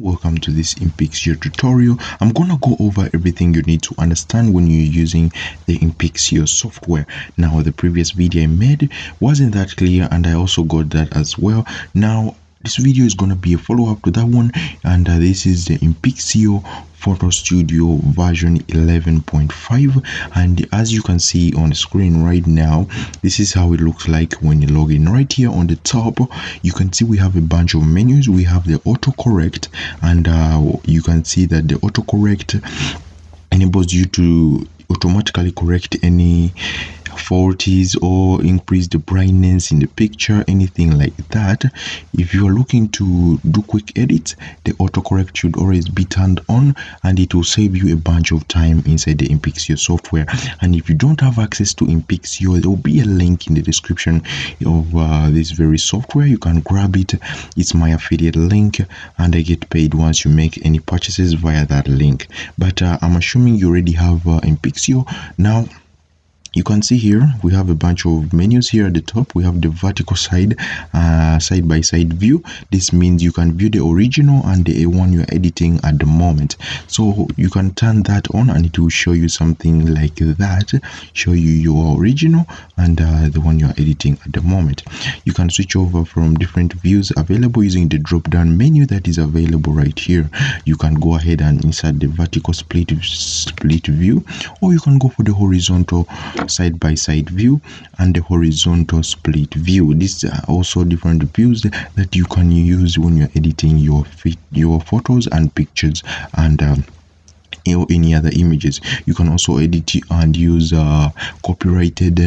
Welcome to this Inpixio tutorial. I'm gonna go over everything you need to understand when you're using the Inpixio software. Now, the previous video I made wasn't that clear, and I also got that as well. Now, this video is gonna be a follow-up to that one, and this is the Inpixio Photo Studio version 11.5, and as you can see on the screen right now, this is how it looks like when you log in. Right here on the top, you can see we have a bunch of menus. We have the autocorrect, and you can see that the autocorrect enables you to automatically correct any faulties or increase the brightness in the picture, anything like that. If you are looking to do quick edits, the autocorrect should always be turned on, and it will save you a bunch of time inside the Inpixio software. And if you don't have access to Inpixio, there will be a link in the description of this very software. You can grab it. It's my affiliate link, and I get paid once you make any purchases via that link. But I'm assuming you already have Inpixio. Now, you can see here we have a bunch of menus here at the top. We have the vertical side by side view. This means you can view the original and the one you're editing at the moment. So you can turn that on and it will show you something like that, show you your original and the one you're editing at the moment. You can switch over from different views available using the drop down menu that is available right here. You can go ahead and insert the vertical split view, or you can go for the horizontal side by side view and the horizontal split view. These are also different views that you can use when you're editing your photos and pictures and or any other images. You can also edit and use copyrighted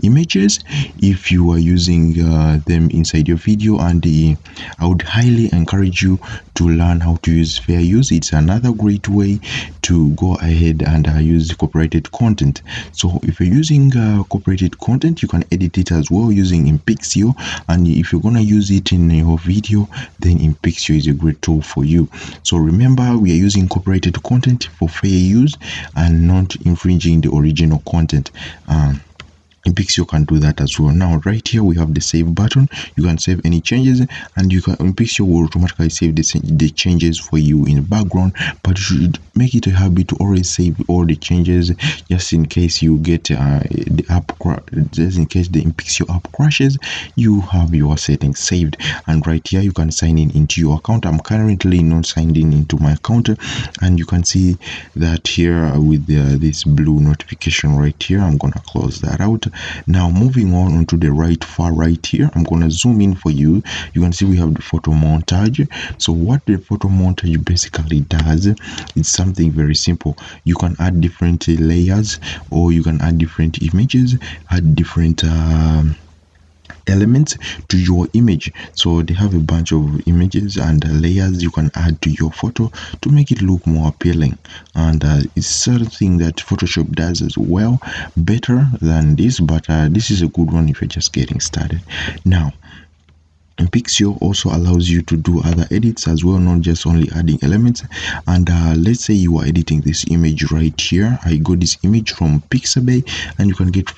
images if you are using them inside your video, and I would highly encourage you to learn how to use fair use. It's another great way to go ahead and use copyrighted content. So if you're using copyrighted content, you can edit it as well using Inpixio, and if you're gonna use it in your video, then Inpixio is a great tool for you. So remember, we are using copyrighted content for fair use and not infringing the original content. Inpixio can do that as well. Now right here we have the save button. You can save any changes, and Inpixio will automatically save the changes for you in the background, but you should make it a habit to always save all the changes, just in case you get the app just in case the Inpixio app crashes, you have your settings saved. And right here you can sign in into your account. I'm currently not signed in into my account, and you can see that here with this blue notification right here. I'm gonna close that out. Now moving on onto the far right here, I'm gonna zoom in for you. You can see we have the photo montage. So what the photo montage basically does, it's something very simple. You can add different layers, or you can add different images, add different elements to your image. So they have a bunch of images and layers you can add to your photo to make it look more appealing, and it's something that Photoshop does as well, better than this, but this is a good one if you're just getting started. Now Inpixio also allows you to do other edits as well, not just only adding elements. And let's say you are editing this image right here. I got this image from Pixabay, and you can get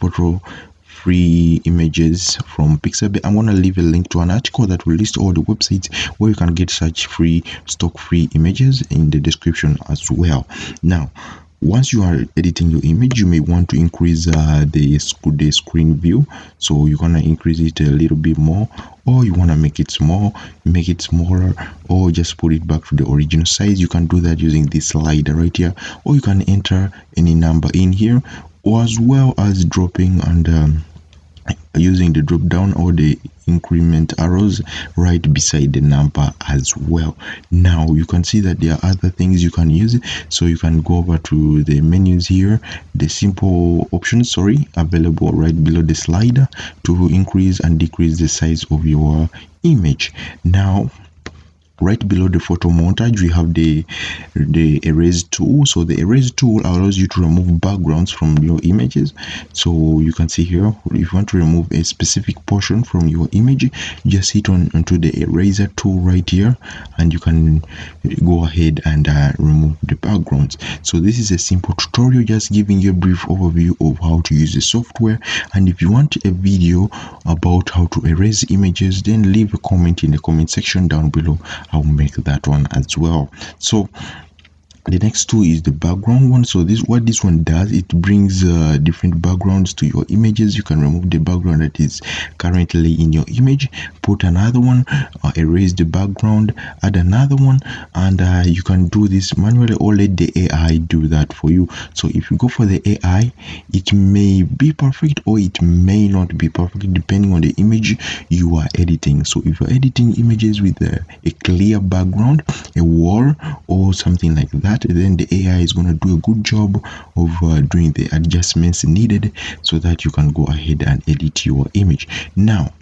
free images from Pixabay. I'm going to leave a link to an article that will list all the websites where you can get such stock free images in the description as well. Now, once you are editing your image, you may want to increase the screen view. So you're gonna increase it a little bit more, or you want to make it small, make it smaller, or just put it back to the original size. You can do that using this slider right here, or you can enter any number in here, or as well as dropping and using the drop down or the increment arrows right beside the number as well. Now you can see that there are other things you can use, so you can go over to the menus here, the simple options available right below the slider to increase and decrease the size of your image. Now right below the photo montage, we have the erase tool. So the erase tool allows you to remove backgrounds from your images. So you can see here, if you want to remove a specific portion from your image, just hit onto the eraser tool right here, and you can go ahead and remove the backgrounds. So this is a simple tutorial, just giving you a brief overview of how to use the software. And if you want a video about how to erase images, then leave a comment in the comment section down below. I'll make that one as well. So the next two is the background one. So what this one does, it brings different backgrounds to your images. You can remove the background that is currently in your image, put another one, erase the background, add another one, and you can do this manually or let the AI do that for you. So if you go for the AI, it may be perfect or it may not be perfect depending on the image you are editing. So if you're editing images with a clear background, a wall or something like that, then the AI is going to do a good job of doing the adjustments needed so that you can go ahead and edit your image. Now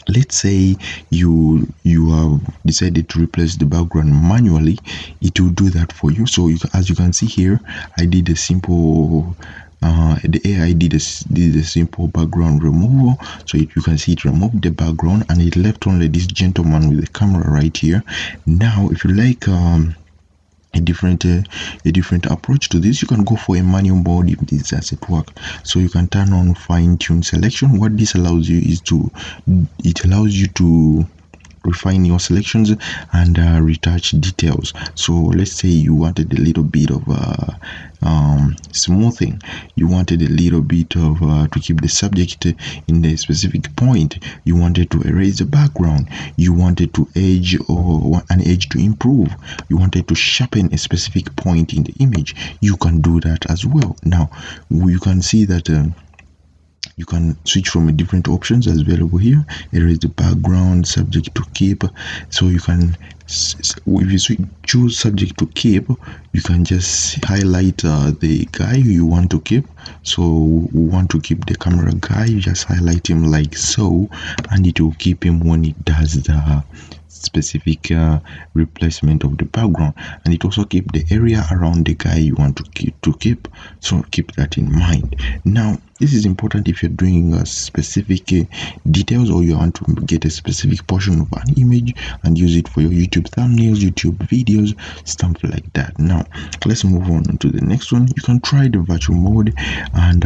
let's say you have decided to replace the background manually, it will do that for you. So as you can see here, I did a simple the AI did a simple background removal. So you can see it removed the background and it left only this gentleman with the camera right here. Now if you like a different approach to this, you can go for a manual mode if this doesn't work. So you can turn on fine-tune selection. What this allows you is to refine your selections and retouch details. So let's say you wanted a little bit of smoothing, you wanted a little bit of to keep the subject in a specific point, you wanted to erase the background, you wanted to edge or an edge to improve, you wanted to sharpen a specific point in the image, you can do that as well. Now you can see that you can switch from different options as available here. Erase the background, subject to keep. So you can, if you choose subject to keep, you can just highlight the guy you want to keep. So we want to keep the camera guy, you just highlight him like so, and it will keep him when it does the specific replacement of the background, and it also keep the area around the guy you want to keep. So keep that in mind. Now this is important if you're doing specific details, or you want to get a specific portion of an image and use it for your YouTube thumbnails, YouTube videos, stuff like that. Now let's move on to the next one. You can try the virtual mode, and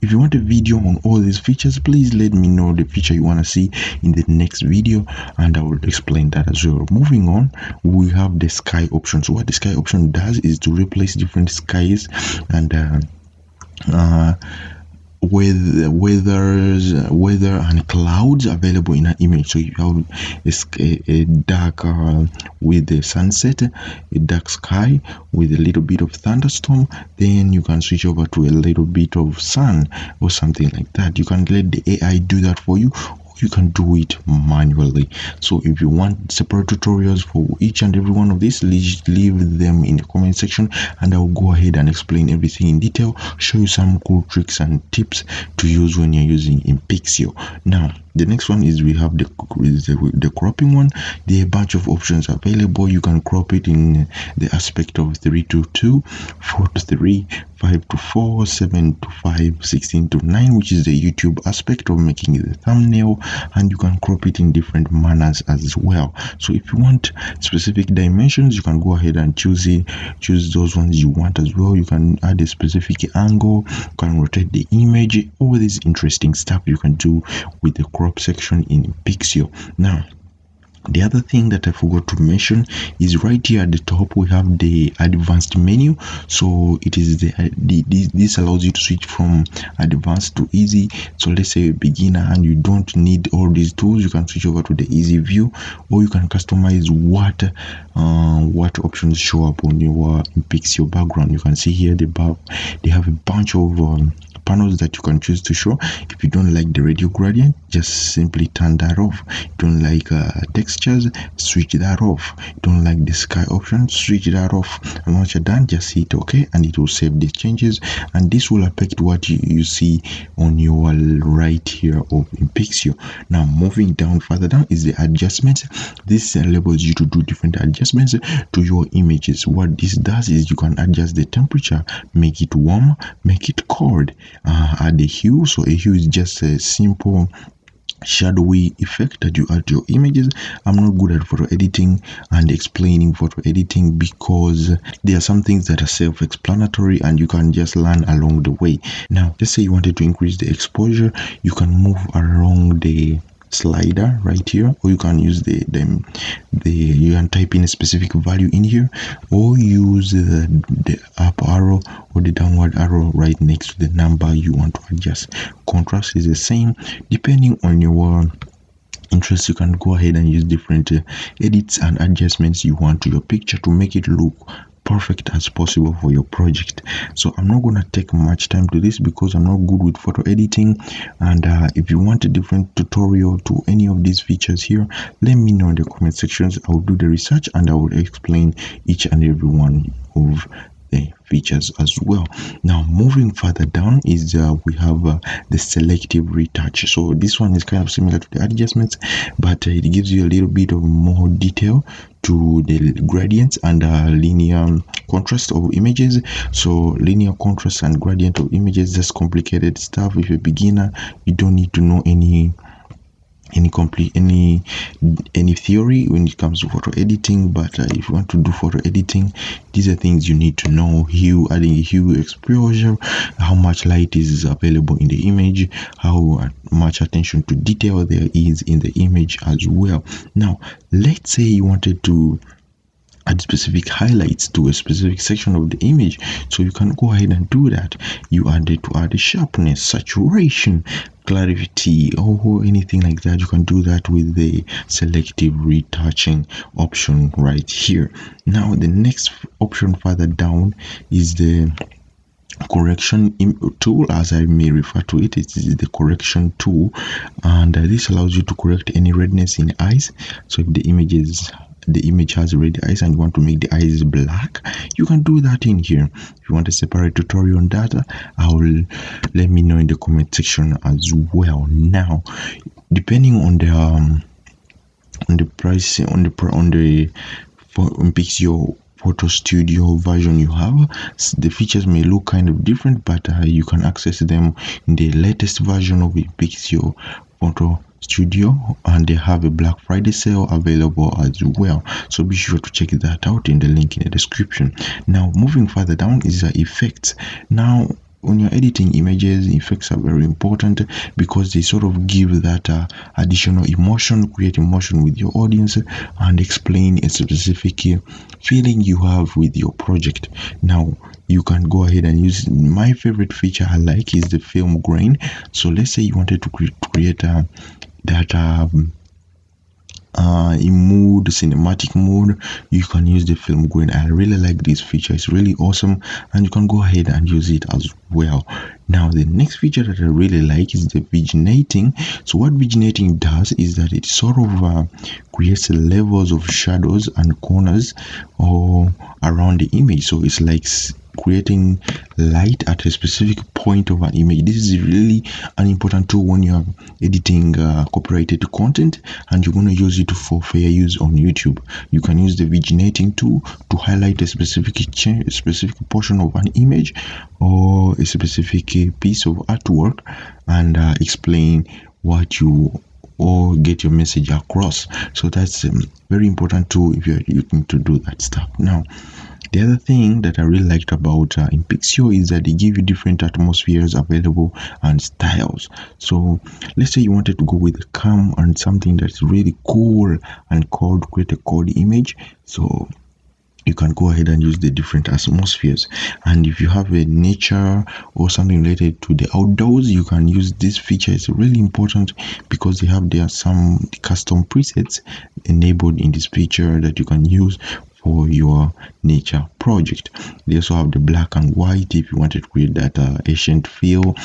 if you want a video on all these features, please let me know the feature you want to see in the next video and I will explain that as well. Moving on, we have the sky option. So what the sky option does is to replace different skies and weather and clouds available in an image. So you have a dark with the sunset, a dark sky with a little bit of thunderstorm, then you can switch over to a little bit of sun or something like that. You can let the AI do that for you, you can do it manually. So if you want separate tutorials for each and every one of these, leave them in the comment section and I'll go ahead and explain everything in detail, show you some cool tricks and tips to use when you're using Inpixio. Now the next one is we have the cropping one. There are a bunch of options available. You can crop it in the aspect of 3:2, 4:3, 5:4, 7:5, 16:9, which is the YouTube aspect of making the thumbnail, and you can crop it in different manners as well. So if you want specific dimensions, you can go ahead and choose those ones you want as well. You can add a specific angle, you can rotate the image, all this interesting stuff you can do with the crop section in Inpixio. Now the other thing that I forgot to mention is right here at the top we have the advanced menu. So it is this allows you to switch from advanced to easy. So let's say a beginner and you don't need all these tools, you can switch over to the easy view, or you can customize what options show up on your Inpixio background. You can see here they have a bunch of panels that you can choose to show. If you don't like the radio gradient, just simply turn that off. You don't like textures, switch that off. You don't like the sky option, switch that off. And once you're done, just hit OK and it will save the changes, and this will affect what you see on your right here of Inpixio. Now moving down, further down is the adjustments. This enables you to do different adjustments to your images. What this does is you can adjust the temperature, make it warm, make it cold, add a hue. So a hue is just a simple shadowy effect that you add to your images. I'm not good at photo editing and explaining photo editing because there are some things that are self-explanatory and you can just learn along the way. Now let's say you wanted to increase the exposure, you can move along the slider right here, or you can use you can type in a specific value in here, or use the up arrow or the downward arrow right next to the number you want to adjust. Contrast is the same. Depending on your interest, you can go ahead and use different edits and adjustments you want to your picture to make it look perfect as possible for your project. So I'm not gonna take much time to this because I'm not good with photo editing, and if you want a different tutorial to any of these features here, let me know in the comment sections. I will do the research and I will explain each and every one of the features as well. Now moving further down is we have the selective retouch. So this one is kind of similar to the adjustments, but it gives you a little bit of more detail to the gradients and linear contrast of images. So linear contrast and gradient of images, just complicated stuff. If you're a beginner, you don't need to know any theory when it comes to photo editing, but if you want to do photo editing, these are things you need to know. Hue, adding hue, exposure, how much light is available in the image, how much attention to detail there is in the image as well. Now let's say you wanted to add specific highlights to a specific section of the image, so you can go ahead and do that. You add sharpness, saturation, clarity, or anything like that. You can do that with the selective retouching option right here. Now the next option further down is the correction tool, as I may refer to it. It is the correction tool, and this allows you to correct any redness in eyes. So if the image has red eyes and you want to make the eyes black, you can do that in here. If you want a separate tutorial on that, let me know in the comment section as well. Now depending on the price on the Inpixio Photo Studio version you have, the features may look kind of different, but you can access them in the latest version of Inpixio Photo Studio, and they have a Black Friday sale available as well, so be sure to check that out in the link in the description. Now moving further down is the effects. Now when you're editing images, effects are very important because they sort of give that additional emotion, create emotion with your audience, and explain a specific feeling you have with your project. Now you can go ahead and use my favorite feature I like is the film grain. So let's say you wanted to create in mood, cinematic mode, you can use the film grain. I really like this feature, it's really awesome, and you can go ahead and use it as well. Now the next feature that I really like is the viginating. So what viginating does is that it sort of creates levels of shadows and corners or around the image. So it's like creating light at a specific point of an image. This is really an important tool when you are editing copyrighted content and you're going to use it for fair use on YouTube. You can use the viginating tool to highlight a specific portion of an image or a specific piece of artwork and explain what you or get your message across. So that's a very important tool if you're looking to do that stuff. Now the other thing that I really liked about Inpixio is that they give you different atmospheres available and styles. So let's say you wanted to go with a calm and something that's really cool and cold, create a cold image. So you can go ahead and use the different atmospheres, and if you have a nature or something related to the outdoors, you can use this feature. It's really important because they have some custom presets enabled in this feature that you can use for your nature project. They also have the black and white if you wanted to create that ancient feel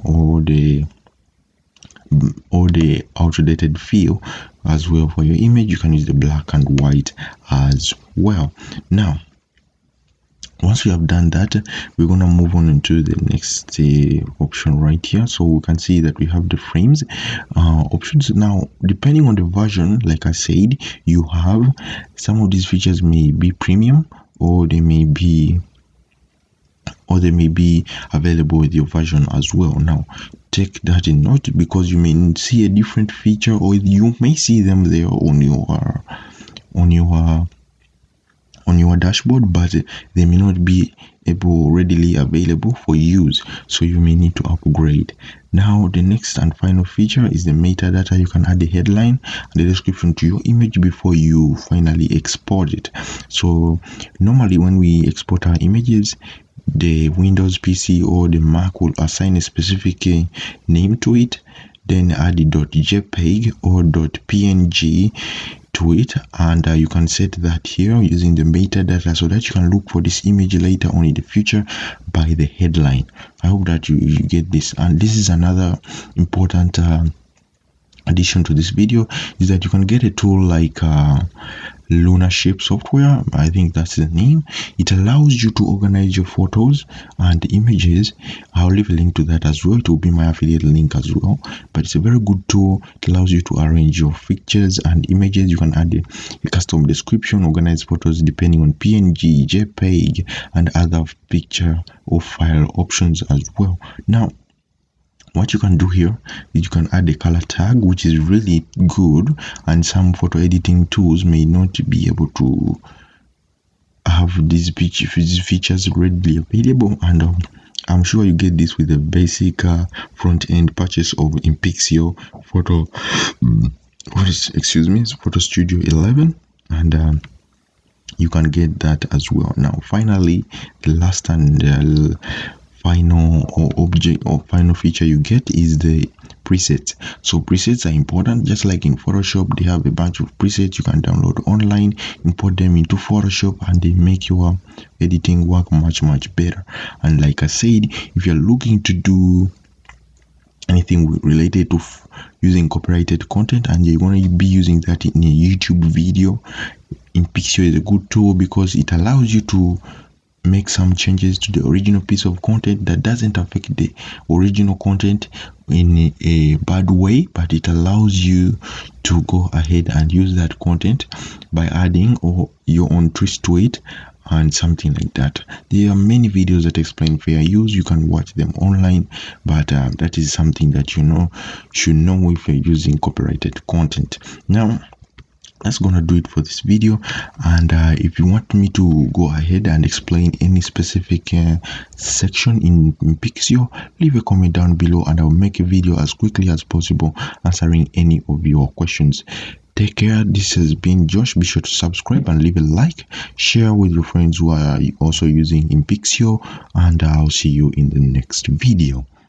or the outdated feel as well for your image. You can use the black and white as well. Now once we have done that, we're going to move on into the next option right here. So we can see that we have the frames options. Now depending on the version, like I said, you have some of these features may be premium or they may be available with your version as well. Now take that in note because you may see a different feature or you may see them there on on your dashboard, but they may not be readily available for use, so you may need to upgrade. Now the next and final feature is the metadata. You can add the headline and the description to your image before you finally export it. So normally when we export our images, the Windows PC or the Mac will assign a specific name to it, then add the .jpeg or .png to it, and you can set that here using the metadata so that you can look for this image later on in the future by the headline. I hope that you get this. And this is another important addition to this video, is that you can get a tool like Lunar Shape software. I think that's the name. It allows you to organize your photos and images. I'll leave a link to that as well. It will be my affiliate link as well, but it's a very good tool. It allows you to arrange your pictures and images. You can add a custom description, organize photos depending on PNG, JPEG, and other picture or file options as well. Now what you can do here is you can add a color tag, which is really good, and some photo editing tools may not be able to have these features readily available, and I'm sure you get this with the basic front-end purchase of Inpixio Photo Studio 11, and you can get that as well. Now finally, the last and final final feature you get is the presets. So presets are important. Just like in Photoshop, they have a bunch of presets you can download online, import them into Photoshop, and they make your editing work much better. And like I said, if you're looking to do anything related to using copyrighted content and you're going to be using that in a YouTube video, Inpixio is a good tool because it allows you to make some changes to the original piece of content that doesn't affect the original content in a bad way, but it allows you to go ahead and use that content by adding or your own twist to it and something like that. There are many videos that explain fair use. You can watch them online, but that is something that you should know if you're using copyrighted content. Now that's gonna do it for this video, and if you want me to go ahead and explain any specific section in Inpixio, leave a comment down below and I'll make a video as quickly as possible answering any of your questions. Take care. This has been Josh. Be sure to subscribe and leave a like, share with your friends who are also using Inpixio, and I'll see you in the next video.